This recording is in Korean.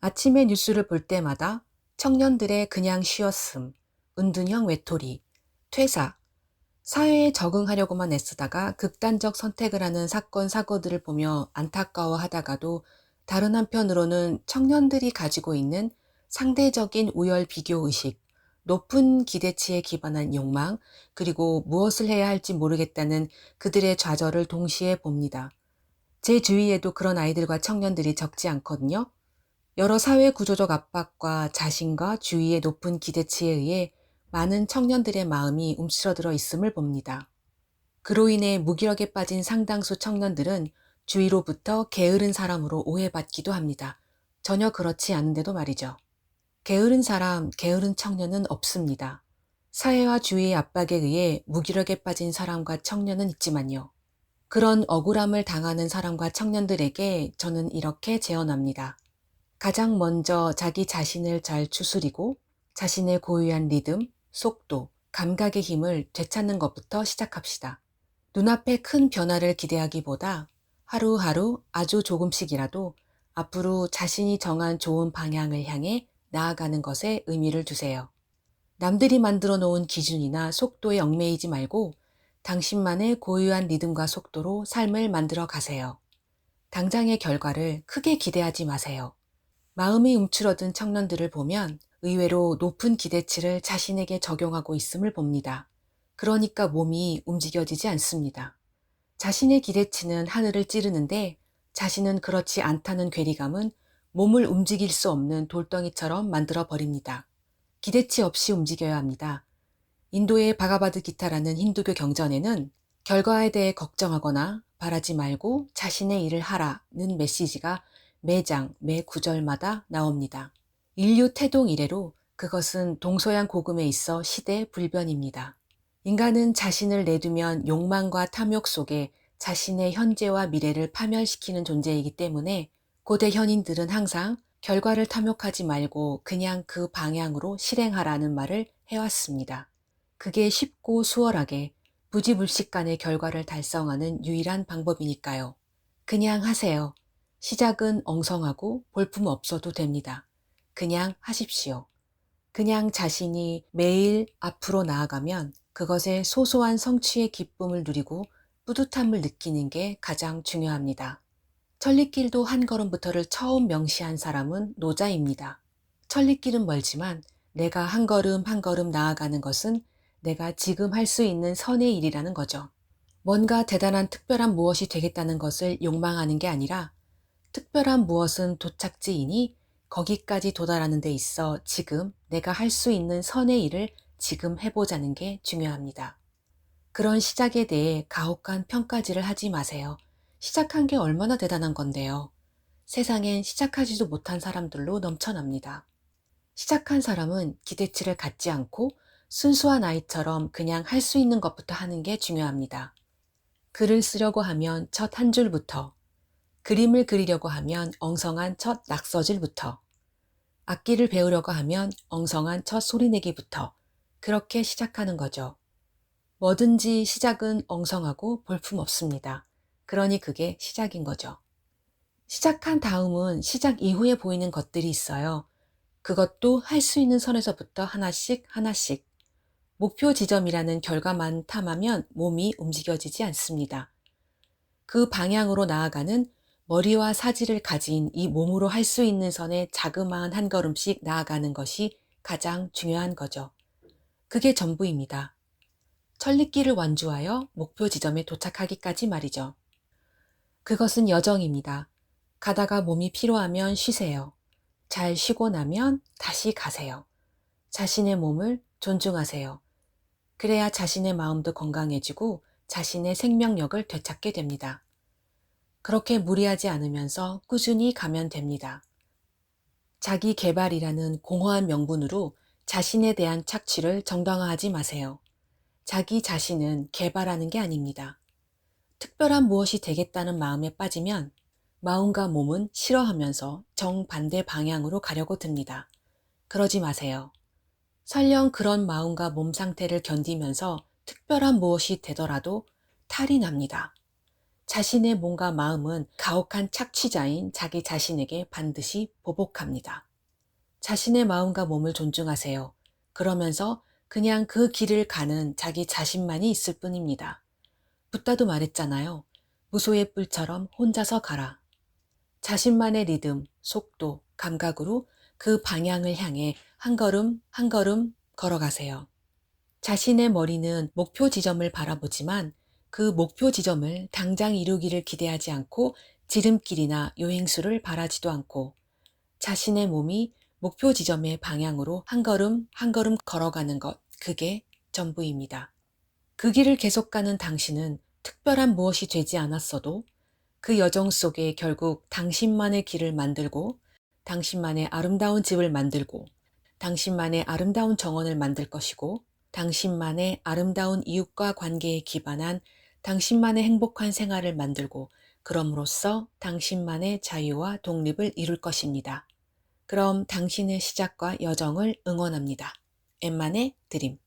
아침에 뉴스를 볼 때마다 청년들의 그냥 쉬었음, 은둔형 외톨이, 퇴사, 사회에 적응하려고만 애쓰다가 극단적 선택을 하는 사건, 사고들을 보며 안타까워하다가도 다른 한편으로는 청년들이 가지고 있는 상대적인 우열 비교 의식, 높은 기대치에 기반한 욕망, 그리고 무엇을 해야 할지 모르겠다는 그들의 좌절을 동시에 봅니다. 제 주위에도 그런 아이들과 청년들이 적지 않거든요. 여러 사회 구조적 압박과 자신과 주위의 높은 기대치에 의해 많은 청년들의 마음이 움츠러들어 있음을 봅니다. 그로 인해 무기력에 빠진 상당수 청년들은 주위로부터 게으른 사람으로 오해받기도 합니다. 전혀 그렇지 않은데도 말이죠. 게으른 사람, 게으른 청년은 없습니다. 사회와 주위의 압박에 의해 무기력에 빠진 사람과 청년은 있지만요. 그런 억울함을 당하는 사람과 청년들에게 저는 이렇게 제언합니다. 가장 먼저 자기 자신을 잘 추스리고 자신의 고유한 리듬, 속도, 감각의 힘을 되찾는 것부터 시작합시다. 눈앞에 큰 변화를 기대하기보다 하루하루 아주 조금씩이라도 앞으로 자신이 정한 좋은 방향을 향해 나아가는 것에 의미를 두세요. 남들이 만들어 놓은 기준이나 속도에 얽매이지 말고 당신만의 고유한 리듬과 속도로 삶을 만들어 가세요. 당장의 결과를 크게 기대하지 마세요. 마음이 움츠러든 청년들을 보면 의외로 높은 기대치를 자신에게 적용하고 있음을 봅니다. 그러니까 몸이 움직여지지 않습니다. 자신의 기대치는 하늘을 찌르는데 자신은 그렇지 않다는 괴리감은 몸을 움직일 수 없는 돌덩이처럼 만들어 버립니다. 기대치 없이 움직여야 합니다. 인도의 바가바드 기타라는 힌두교 경전에는 결과에 대해 걱정하거나 바라지 말고 자신의 일을 하라는 메시지가 매장, 매 구절마다 나옵니다. 인류 태동 이래로 그것은 동서양 고금에 있어 시대 불변입니다. 인간은 자신을 내두면 욕망과 탐욕 속에 자신의 현재와 미래를 파멸시키는 존재이기 때문에 고대 현인들은 항상 결과를 탐욕하지 말고 그냥 그 방향으로 실행하라는 말을 해왔습니다. 그게 쉽고 수월하게 부지불식간의 결과를 달성하는 유일한 방법이니까요. 그냥 하세요. 시작은 엉성하고 볼품 없어도 됩니다. 그냥 하십시오. 그냥 자신이 매일 앞으로 나아가면 그것의 소소한 성취의 기쁨을 누리고 뿌듯함을 느끼는 게 가장 중요합니다. 천리길도 한 걸음부터를 처음 명시한 사람은 노자입니다. 천리길은 멀지만 내가 한 걸음 한 걸음 나아가는 것은 내가 지금 할 수 있는 선의 일이라는 거죠. 뭔가 대단한 특별한 무엇이 되겠다는 것을 욕망하는 게 아니라 특별한 무엇은 도착지이니 거기까지 도달하는 데 있어 지금 내가 할 수 있는 선의 일을 지금 해보자는 게 중요합니다. 그런 시작에 대해 가혹한 평가질을 하지 마세요. 시작한 게 얼마나 대단한 건데요. 세상엔 시작하지도 못한 사람들로 넘쳐납니다. 시작한 사람은 기대치를 갖지 않고 순수한 아이처럼 그냥 할 수 있는 것부터 하는 게 중요합니다. 글을 쓰려고 하면 첫 한 줄부터, 그림을 그리려고 하면 엉성한 첫 낙서질부터, 악기를 배우려고 하면 엉성한 첫 소리내기부터 그렇게 시작하는 거죠. 뭐든지 시작은 엉성하고 볼품없습니다. 그러니 그게 시작인 거죠. 시작한 다음은 시작 이후에 보이는 것들이 있어요. 그것도 할 수 있는 선에서부터 하나씩 하나씩. 목표 지점이라는 결과만 탐하면 몸이 움직여지지 않습니다. 그 방향으로 나아가는 머리와 사지를 가진 이 몸으로 할 수 있는 선에 자그마한 한 걸음씩 나아가는 것이 가장 중요한 거죠. 그게 전부입니다. 천리길을 완주하여 목표 지점에 도착하기까지 말이죠. 그것은 여정입니다. 가다가 몸이 피로하면 쉬세요. 잘 쉬고 나면 다시 가세요. 자신의 몸을 존중하세요. 그래야 자신의 마음도 건강해지고 자신의 생명력을 되찾게 됩니다. 그렇게 무리하지 않으면서 꾸준히 가면 됩니다. 자기 개발이라는 공허한 명분으로 자신에 대한 착취를 정당화하지 마세요. 자기 자신은 개발하는 게 아닙니다. 특별한 무엇이 되겠다는 마음에 빠지면 마음과 몸은 싫어하면서 정반대 방향으로 가려고 듭니다. 그러지 마세요. 설령 그런 마음과 몸 상태를 견디면서 특별한 무엇이 되더라도 탈이 납니다. 자신의 몸과 마음은 가혹한 착취자인 자기 자신에게 반드시 보복합니다. 자신의 마음과 몸을 존중하세요. 그러면서 그냥 그 길을 가는 자기 자신만이 있을 뿐입니다. 붓다도 말했잖아요. 무소의 뿔처럼 혼자서 가라. 자신만의 리듬, 속도, 감각으로 그 방향을 향해 한 걸음 한 걸음 걸어가세요. 자신의 머리는 목표 지점을 바라보지만 그 목표 지점을 당장 이루기를 기대하지 않고 지름길이나 요행수를 바라지도 않고 자신의 몸이 목표 지점의 방향으로 한 걸음 한 걸음 걸어가는 것, 그게 전부입니다. 그 길을 계속 가는 당신은 특별한 무엇이 되지 않았어도 그 여정 속에 결국 당신만의 길을 만들고 당신만의 아름다운 집을 만들고 당신만의 아름다운 정원을 만들 것이고 당신만의 아름다운 이웃과 관계에 기반한 당신만의 행복한 생활을 만들고 그럼으로써 당신만의 자유와 독립을 이룰 것입니다. 그럼 당신의 시작과 여정을 응원합니다. 엠만의 드림.